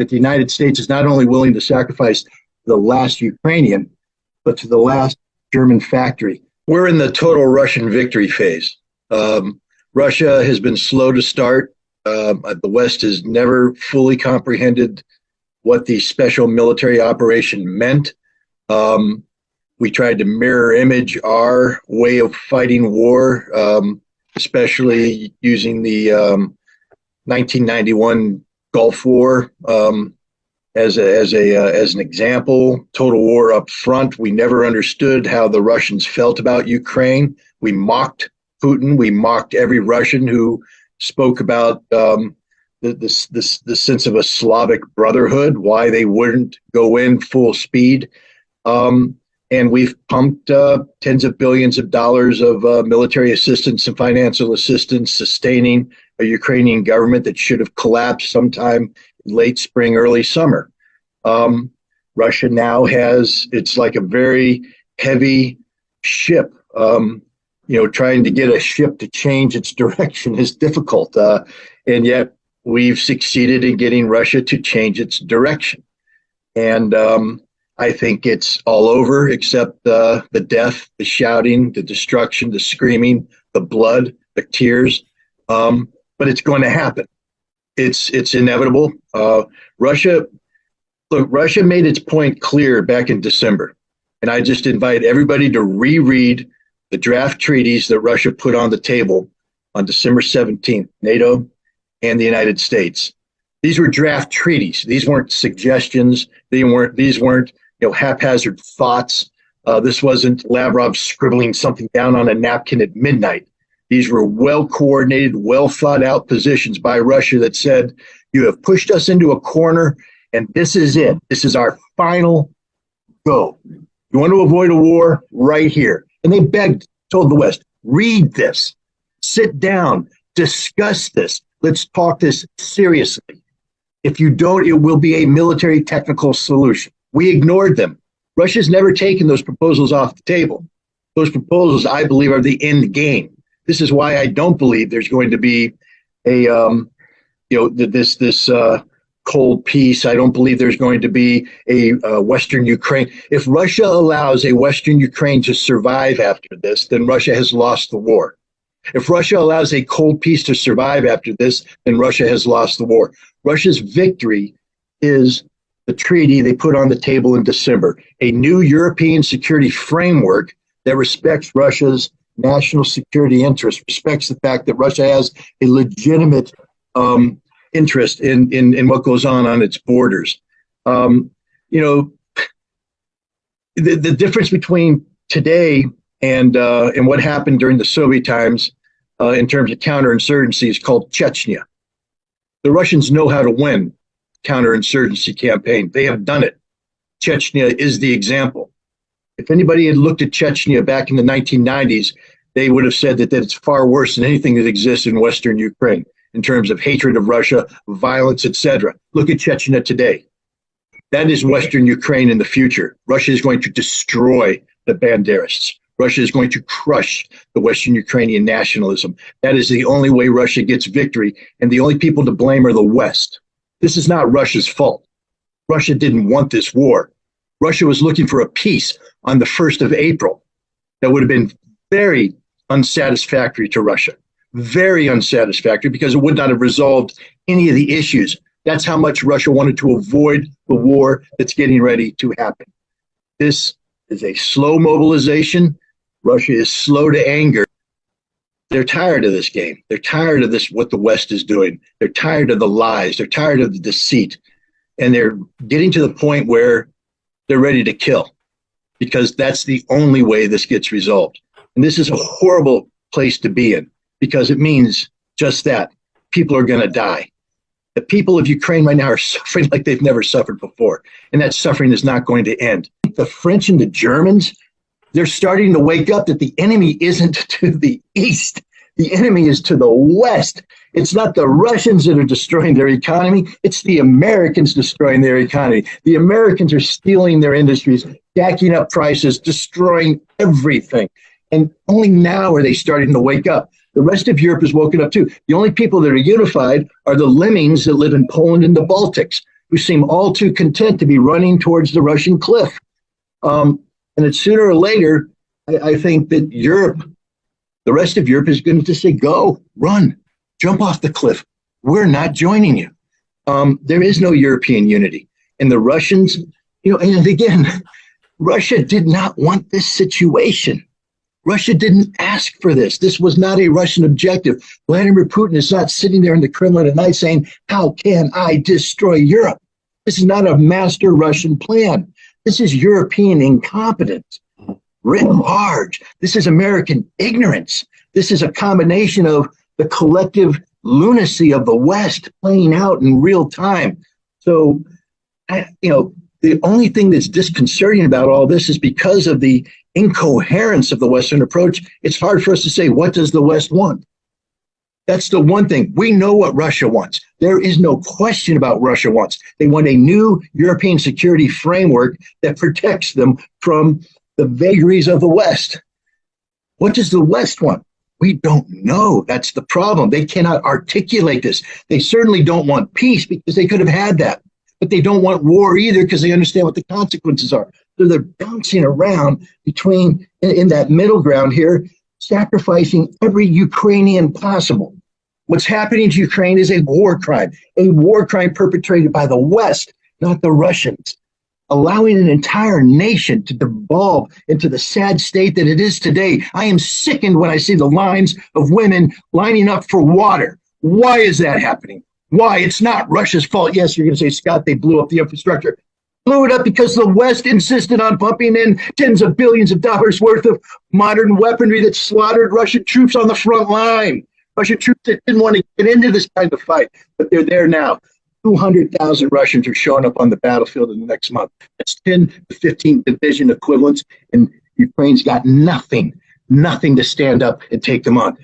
that the United States is not only willing to sacrifice the last Ukrainian, but to the last German factory. We're in the total Russian victory phase. Russia has been slow to start. The West has never fully comprehended what the special military operation meant. We tried to mirror image our way of fighting war, especially using the 1991 Gulf War as an example. Total war up front. We never understood how the Russians felt about Ukraine. We mocked Putin. We mocked every Russian who spoke about the sense of a Slavic brotherhood, why they wouldn't go in full speed. And we've pumped tens of billions of dollars of military assistance and financial assistance, sustaining a Ukrainian government that should have collapsed sometime late spring, early summer. Russia now it's like a very heavy ship. Trying to get a ship to change its direction is difficult. And yet we've succeeded in getting Russia to change its direction. And I think it's all over except the death, the shouting, the destruction, the screaming, the blood, the tears. But it's going to happen. It's inevitable. Russia made its point clear back in December. And I just invite everybody to reread the draft treaties that Russia put on the table on December 17th, NATO and the United States. These were draft treaties. These weren't suggestions. These weren't haphazard thoughts. This wasn't Lavrov scribbling something down on a napkin at midnight. These were well-coordinated, well-thought-out positions by Russia that said, you have pushed us into a corner, and this is it. This is our final go. You want to avoid a war? Right here. And they told the West, read this, sit down, discuss this. Let's talk this seriously. If you don't, it will be a military technical solution. We ignored them. Russia's never taken those proposals off the table. Those proposals, I believe, are the end game. This is why I don't believe there's going to be this cold peace. I don't believe there's going to be a Western Ukraine. If Russia allows a Western Ukraine to survive after this, then Russia has lost the war. If Russia allows a cold peace to survive after this, then Russia has lost the war. Russia's victory is the treaty they put on the table in December, a new European security framework that respects Russia's national security interests, respects the fact that Russia has a legitimate interest in what goes on its borders. The difference between today and what happened during the Soviet times in terms of counterinsurgency is called Chechnya. The Russians know how to win counterinsurgency campaign. They have done it. Chechnya is the example. If anybody had looked at Chechnya back in the 1990s, they would have said that it's far worse than anything that exists in Western Ukraine in terms of hatred of Russia, violence, etc. Look at Chechnya today. That is Western Ukraine in the future. Russia is going to destroy the Banderists. Russia is going to crush the Western Ukrainian nationalism. That is the only way Russia gets victory, and the only people to blame are the West. This is not Russia's fault. Russia didn't want this war. Russia was looking for a peace on the 1st of April that would have been very unsatisfactory to Russia. Very unsatisfactory because it would not have resolved any of the issues. That's how much Russia wanted to avoid the war that's getting ready to happen. This is a slow mobilization. Russia is slow to anger. They're tired of this game. They're tired of what the West is doing. They're tired of the lies. They're tired of the deceit. And they're getting to the point where they're ready to kill because that's the only way this gets resolved. And this is a horrible place to be in because it means just that. People are going to die. The people of Ukraine right now are suffering like they've never suffered before. And that suffering is not going to end. The French and the Germans, they're starting to wake up that the enemy isn't to the east. The enemy is to the west. It's not the Russians that are destroying their economy. It's the Americans destroying their economy. The Americans are stealing their industries, jacking up prices, destroying everything. And only now are they starting to wake up. The rest of Europe has woken up too. The only people that are unified are the lemmings that live in Poland and the Baltics. who seem all too content to be running towards the Russian cliff. And that sooner or later, I think that Europe, the rest of Europe, is going to say, go, run, jump off the cliff. We're not joining you. There is no European unity. And the Russians, and again, Russia did not want this situation. Russia didn't ask for this. This was not a Russian objective. Vladimir Putin is not sitting there in the Kremlin at night saying, how can I destroy Europe? This is not a master Russian plan. This is European incompetence writ large. This is American ignorance. This is a combination of the collective lunacy of the West playing out in real time. So, the only thing that's disconcerting about all this is because of the incoherence of the Western approach, it's hard for us to say, what does the West want? That's the one thing. We know what Russia wants. There is no question about Russia wants. They want a new European security framework that protects them from the vagaries of the West. What does the West want? We don't know. That's the problem. They cannot articulate this. They certainly don't want peace because they could have had that. But they don't want war either because they understand what the consequences are. So they're bouncing around between, in that middle ground here, sacrificing every Ukrainian possible. What's happening to Ukraine is a war crime perpetrated by the West, not the Russians, allowing an entire nation to devolve into the sad state that it is today. I am sickened when I see the lines of women lining up for water. Why is that happening? Why? It's not Russia's fault. Yes, you're going to say, Scott, they blew up the infrastructure. Blew it up because the West insisted on pumping in tens of billions of dollars worth of modern weaponry that slaughtered Russian troops on the front line. Russian troops that didn't want to get into this kind of fight, but they're there now. 200,000 Russians are showing up on the battlefield in the next month. That's 10 to 15 division equivalents, and Ukraine's got nothing to stand up and take them on.